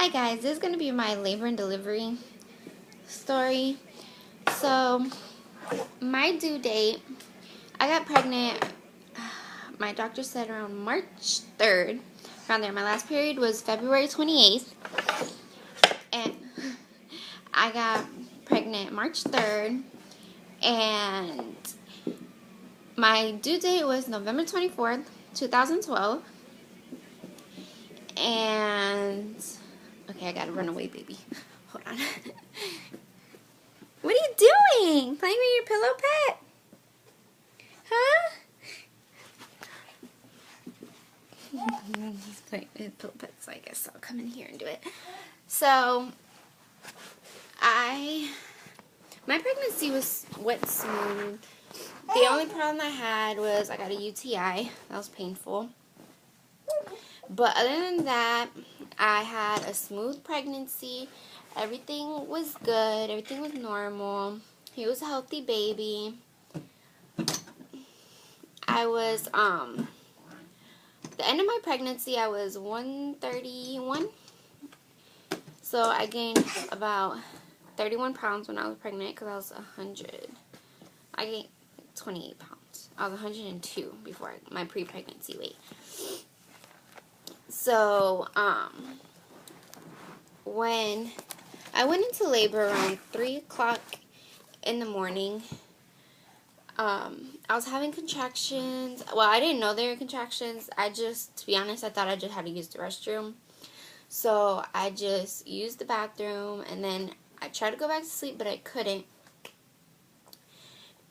Hi guys, this is going to be my labor and delivery story. So, my due date, I got pregnant, my doctor said around March 3rd, around there. My last period was February 28th, and I got pregnant March 3rd, and my due date was November 24th, 2012, and, okay, I gotta run away, baby. Hold on. What are you doing? Playing with your pillow pet? Huh? He's playing with pillow pets, so I guess I'll come in here and do it. So, my pregnancy went smooth. The only problem I had was I got a UTI. That was painful. But other than that, I had a smooth pregnancy. Everything was good. Everything was normal. He was a healthy baby. I was, the end of my pregnancy, I was 131. So I gained about 31 pounds when I was pregnant because I was 100. I gained 28 pounds. I was 102 before my pre-pregnancy weight. So, when I went into labor around 3 o'clock in the morning, I was having contractions. Well, I didn't know they were contractions. To be honest, I thought I just had to use the restroom. So, I just used the bathroom, and then I tried to go back to sleep, but I couldn't.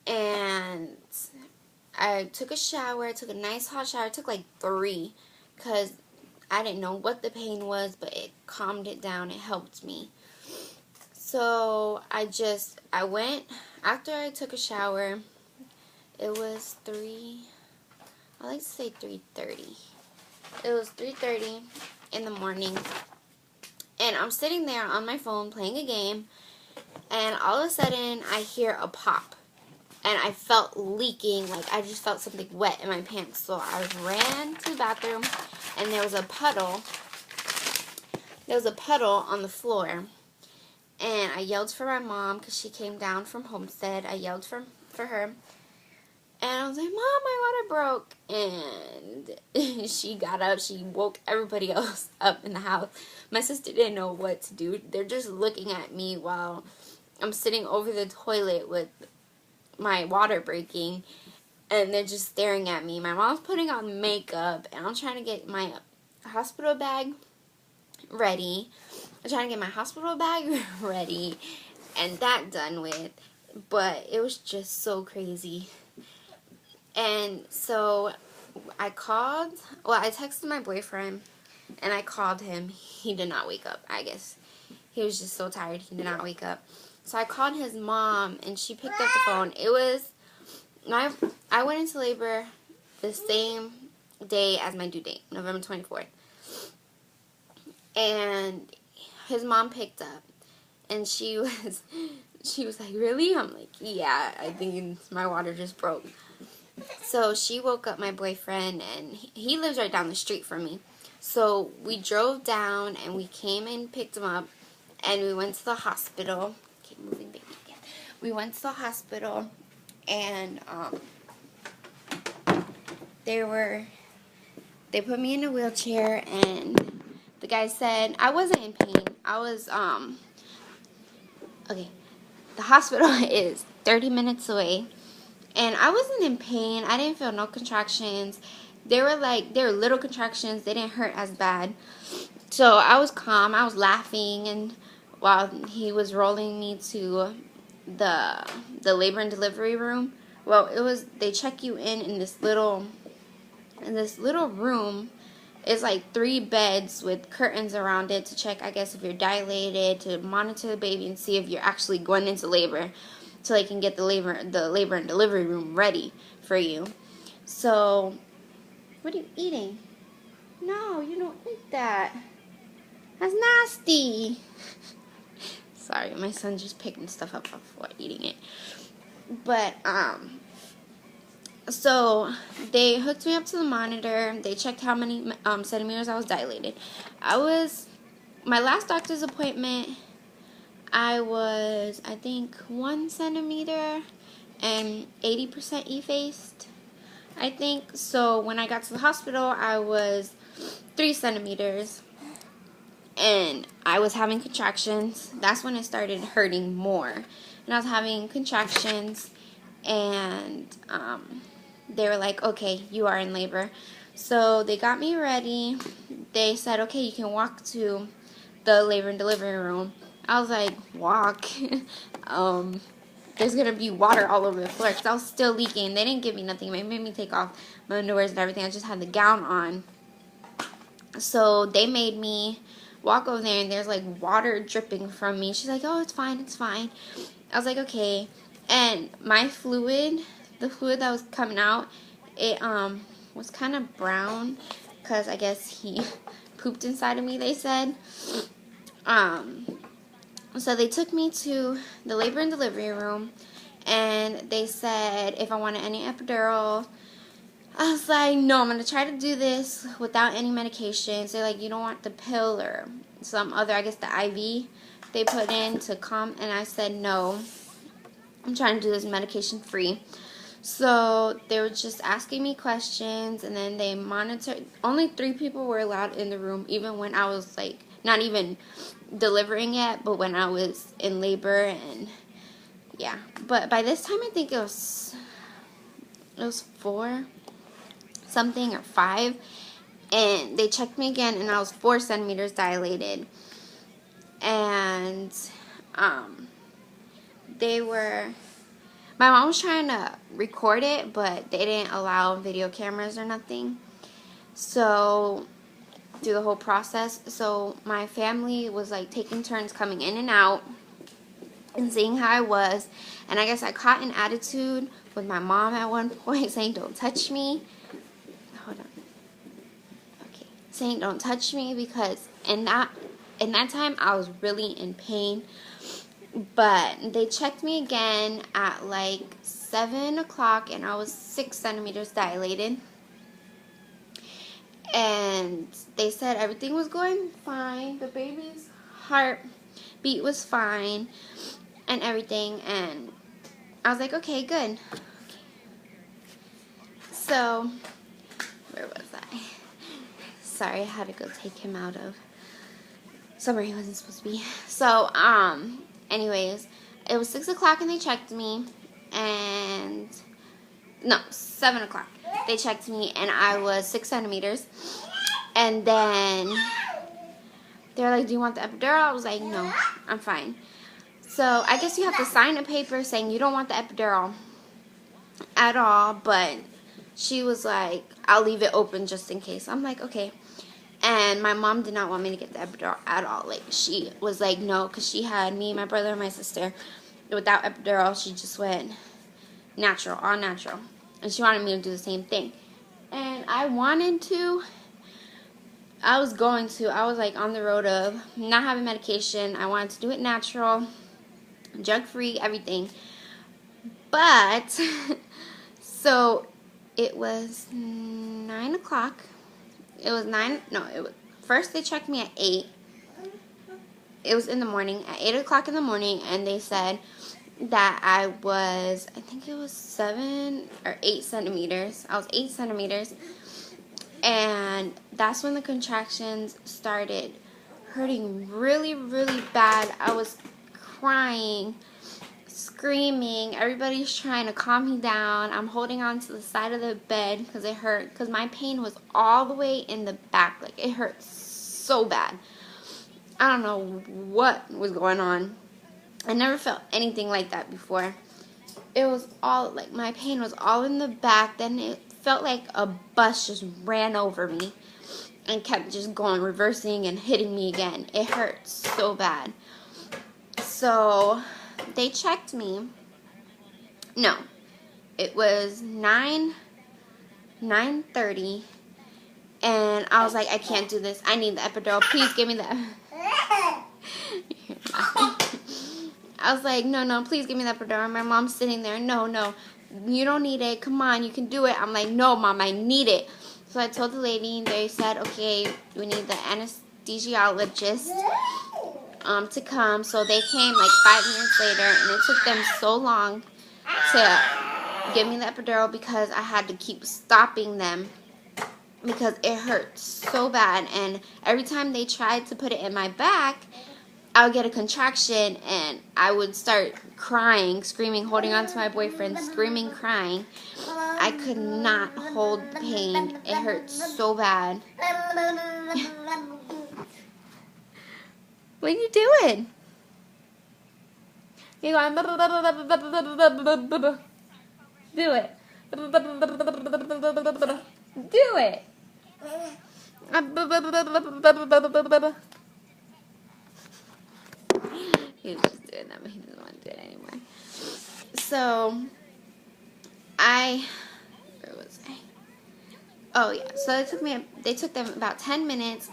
And I took a shower. I took a nice hot shower. I took like 3, because I didn't know what the pain was, but it calmed it down. It helped me. So, I went, after I took a shower, it was I like to say 3:30. It was 3:30 in the morning, and I'm sitting there on my phone playing a game, and all of a sudden, I hear a pop, and I felt leaking, like I just felt something wet in my pants, so I ran to the bathroom, and there was a puddle on the floor, and I yelled for my mom, because she came down from Homestead. I yelled for her, and I was like, Mom, my water broke. And she got up. She woke everybody else up in the house. My sister didn't know what to do. They're just looking at me while I'm sitting over the toilet with my water breaking. And they're just staring at me. My mom's putting on makeup. And I'm trying to get my hospital bag ready. And that done with. But it was just so crazy. And so I texted my boyfriend, and I called him. He did not wake up, I guess. He was just so tired, he did not wake up. So I called his mom, and she picked up the phone. I went into labor the same day as my due date, November 24th. And his mom picked up, and she was like, really? I'm like, yeah, I think my water just broke. So she woke up my boyfriend, and he lives right down the street from me. So we drove down, and we came and picked him up, and we went to the hospital. Keep moving, baby, again. We went to the hospital, and they put me in a wheelchair, and the guy said I wasn't in pain. I was okay. The hospital is 30 minutes away. And I wasn't in pain. I didn't feel no contractions. They were little contractions. They didn't hurt as bad. So I was calm. I was laughing. And while he was rolling me to the labor and delivery room, well, they check you in this little room. It's like 3 beds with curtains around it to check, I guess, if you're dilated, to monitor the baby and see if you're actually going into labor, so they can get the labor and delivery room ready for you. So, what are you eating? No, you don't eat that. That's nasty. Sorry, my son's just picking stuff up before eating it. But, so they hooked me up to the monitor. They checked how many centimeters I was dilated. I was my last doctor's appointment, I was, I think, 1 centimeter and 80% effaced, I think. So when I got to the hospital, I was 3 centimeters, and I was having contractions. That's when it started hurting more. And I was having contractions, and they were like, okay, you are in labor. So they got me ready. They said, okay, you can walk to the labor and delivery room. I was like, walk? There's going to be water all over the floor because I was still leaking. They didn't give me nothing. They made me take off my underwear and everything. I just had the gown on. So they made me walk over there, and there's like water dripping from me. She's like, oh, it's fine, it's fine. I was like, okay. And my fluid, the fluid that was coming out, it was kind of brown because I guess he pooped inside of me, they said. So they took me to the labor and delivery room, and they said if I wanted any epidural. I was like, no, I'm going to try to do this without any medications. They're like, you don't want the pill or some other, I guess the IV they put in to calm. And I said, no, I'm trying to do this medication free. So they were just asking me questions, and then they monitored. Only 3 people were allowed in the room, even when I was like, not even delivering yet, but when I was in labor. And yeah, but by this time I think it was 4 something or 5, and they checked me again, and I was 4 centimeters dilated. And my mom was trying to record it, but they didn't allow video cameras or nothing. So through the whole process, so my family was like taking turns coming in and out and seeing how I was. And I guess I caught an attitude with my mom at one point, saying don't touch me. Hold on. Okay. Saying don't touch me, because in that time I was really in pain. But they checked me again at like 7 o'clock, and I was 6 centimeters dilated. And they said everything was going fine. The baby's heartbeat was fine and everything. And I was like, okay, good. Okay. So, where was I? Sorry, I had to go take him out of somewhere he wasn't supposed to be. So, anyways, it was 6 o'clock and they checked me, and no, 7 o'clock. They checked me and I was 6 centimeters. And then they're like, do you want the epidural? I was like, no, I'm fine. So I guess you have to sign a paper saying you don't want the epidural at all, but she was like, I'll leave it open just in case. I'm like, okay. And my mom did not want me to get the epidural at all. Like, she was like, no, because she had me, my brother, and my sister. Without epidural, she just went natural, all natural. And she wanted me to do the same thing. And I wanted to. I was going to. I was like on the road of not having medication. I wanted to do it natural, drug-free, everything. But, so it was 9 o'clock. It was 9, no, it was, first they checked me at 8. It was in the morning, at 8 o'clock in the morning, and they said that I was, I think it was 7 or 8 centimeters. I was 8 centimeters, and that's when the contractions started hurting really, really bad. I was crying, screaming. Everybody's trying to calm me down. I'm holding on to the side of the bed because it hurt, because my pain was all the way in the back. Like, it hurt so bad. I don't know what was going on. I never felt anything like that before. It was all, like, my pain was all in the back. Then it felt like a bus just ran over me and kept just going, reversing and hitting me again. It hurt so bad. So they checked me. No, it was 9:30, and I was like, I can't do this. I need the epidural. Please give me the. I was like, no, please give me the epidural. My mom's sitting there. No, you don't need it. Come on, you can do it. I'm like, no, Mom, I need it. So I told the lady, and they said, okay, we need the anesthesiologist to come. So they came like 5 minutes later, and it took them so long to give me the epidural because I had to keep stopping them because it hurt so bad. And every time they tried to put it in my back, I would get a contraction and I would start crying, screaming, holding on to my boyfriend, screaming, crying. I could not hold the pain. It hurt so bad. What are you doing? You're going, do it. Do it. He was just doing that, but he doesn't want to do it anymore. So, where was I? Oh yeah, so they took them about 10 minutes,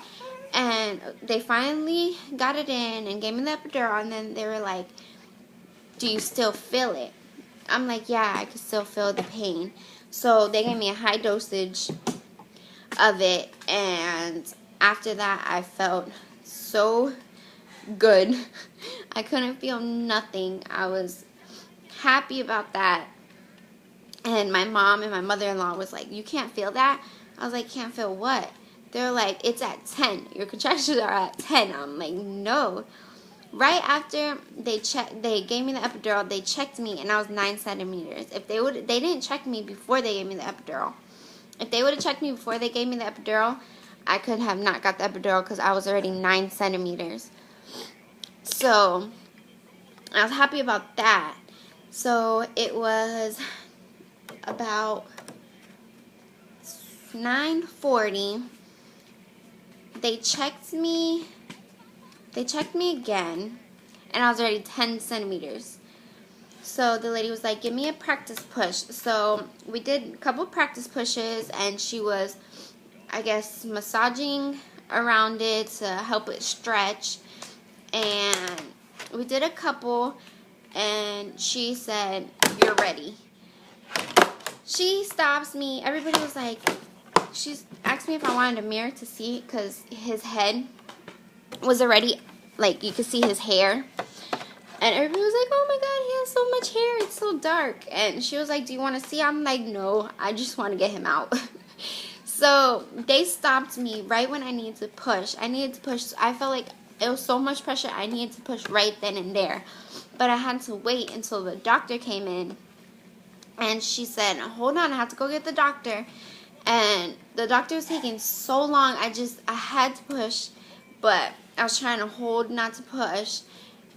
and they finally got it in and gave me the epidural, and then they were like, do you still feel it? I'm like, yeah, I can still feel the pain. So they gave me a high dosage of it, and after that I felt so good. I couldn't feel nothing. I was happy about that. And my mom and my mother-in-law was like, you can't feel that? I was like, can't feel what? They're like, it's at 10. Your contractions are at 10. I'm like, no. Right after they gave me the epidural, they checked me and I was 9 centimeters. If they didn't check me before they gave me the epidural. If they would have checked me before they gave me the epidural, I could have not got the epidural because I was already 9 centimeters. So, I was happy about that. So, it was about 9:40. They checked me again, and I was already 10 centimeters. So the lady was like, give me a practice push. So we did a couple practice pushes, and she was, I guess, massaging around it to help it stretch. And we did a couple, and she said, you're ready. She stops me. Everybody was like, she asked me if I wanted a mirror to see, because his head was already, like, you could see his hair. And everybody was like, oh my god, he has so much hair, it's so dark. And she was like, do you want to see? I'm like, no, I just want to get him out. So they stopped me right when I needed to push. I felt like it was so much pressure, I needed to push right then and there. But I had to wait until the doctor came in. And she said, hold on, I have to go get the doctor. And the doctor was taking so long, I had to push. But I was trying to hold not to push.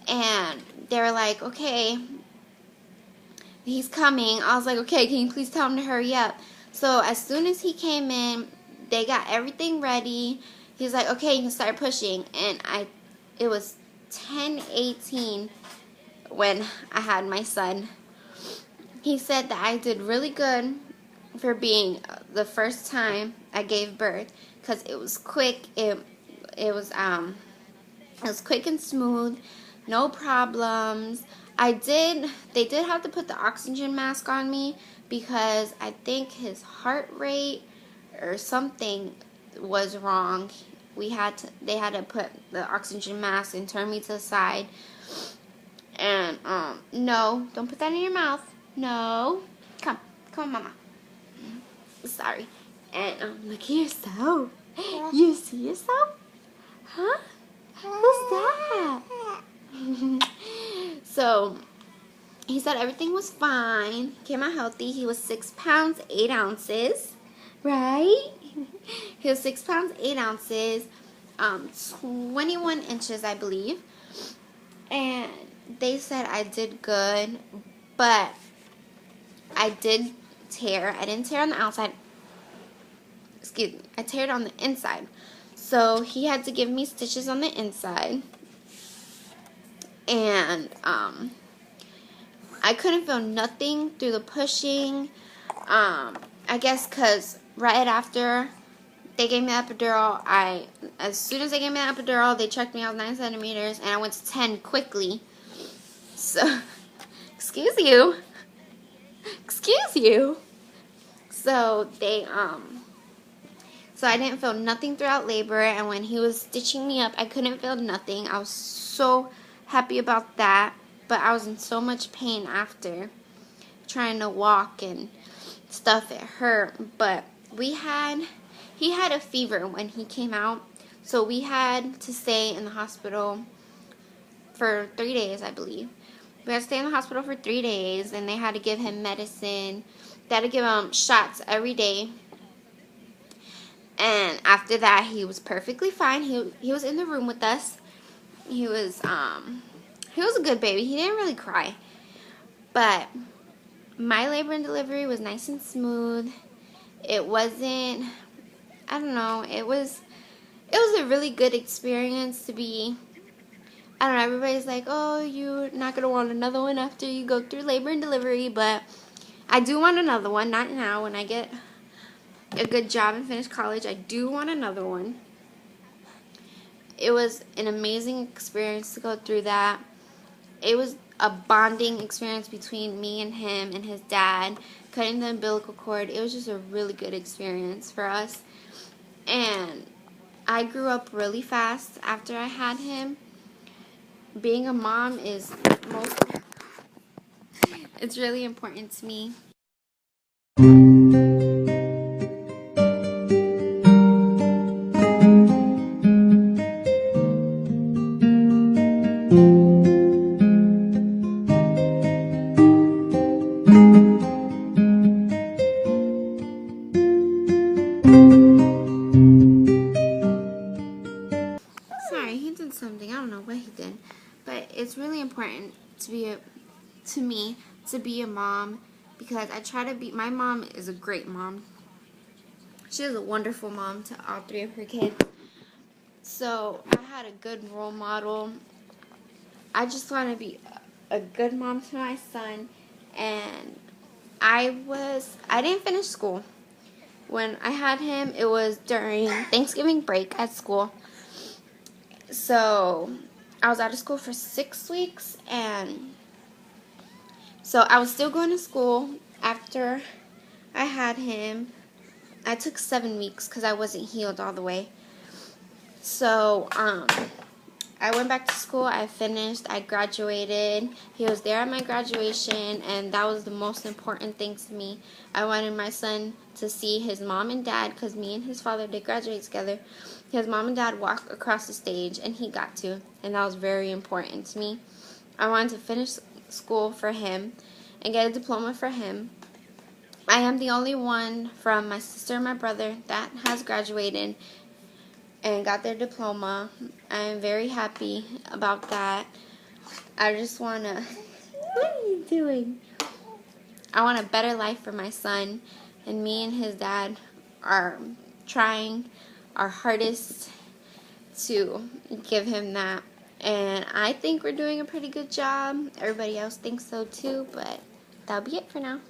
And they were like, okay, he's coming. I was like, okay, can you please tell him to hurry up? So as soon as he came in, they got everything ready. He was like, okay, you can start pushing. And it was 10:18 when I had my son. He said that I did really good for being the first time I gave birth, because it was quick. It was quick and smooth. No problems. They did have to put the oxygen mask on me because I think his heart rate or something was wrong. They had to put the oxygen mask and turn me to the side. And no, don't put that in your mouth. No. Come on, mama. Sorry. And look at yourself. You see yourself? Huh? Who's that? So, he said everything was fine. Came out healthy. He was 6 pounds, 8 ounces. Right? He was 6 pounds, 8 ounces. 21 inches, I believe. And they said I did good. But I did tear. I didn't tear on the outside. Excuse me. I teared on the inside. So, he had to give me stitches on the inside. And I couldn't feel nothing through the pushing. I guess because right after they gave me the epidural, as soon as they gave me the epidural, they checked me. I was 9 centimeters, and I went to 10 quickly. So, excuse you. So So I didn't feel nothing throughout labor, and when he was stitching me up, I couldn't feel nothing. I was so happy about that, but I was in so much pain after trying to walk and stuff. It hurt, but he had a fever when he came out, so we had to stay in the hospital for 3 days, I believe. We had to stay in the hospital for 3 days, and they had to give him medicine. They had to give him shots every day. And after that, he was perfectly fine. He was in the room with us. He was a good baby. He didn't really cry. But my labor and delivery was nice and smooth. It wasn't, I don't know, it was a really good experience to be, I don't know, everybody's like, oh, you're not going to want another one after you go through labor and delivery, but I do want another one, not now, when I get a good job and finish college. I do want another one. It was an amazing experience to go through that. It was a bonding experience between me and him and his dad, cutting the umbilical cord. It was just a really good experience for us. And I grew up really fast after I had him. Being a mom is it's really important to me. Sorry, he did something. I don't know what he did. But it's really important to me to be a mom, because I try to be, my mom is a great mom. She is a wonderful mom to all 3 of her kids. So I had a good role model. I just want to be a good mom to my son. And I didn't finish school. When I had him, it was during Thanksgiving break at school. So I was out of school for 6 weeks, and so I was still going to school after I had him. I took 7 weeks because I wasn't healed all the way. So I went back to school. I finished. I graduated. He was there at my graduation, and that was the most important thing to me. I wanted my son to see his mom and dad, because me and his father did graduate together. His mom and dad walked across the stage, and he got to, and that was very important to me. I wanted to finish school for him and get a diploma for him. I am the only one from my sister and my brother that has graduated and got their diploma. I am very happy about that. I just want to... What are you doing? I want a better life for my son, and me and his dad are trying our hardest to give him that. And I think we're doing a pretty good job. Everybody else thinks so too, but that'll be it for now.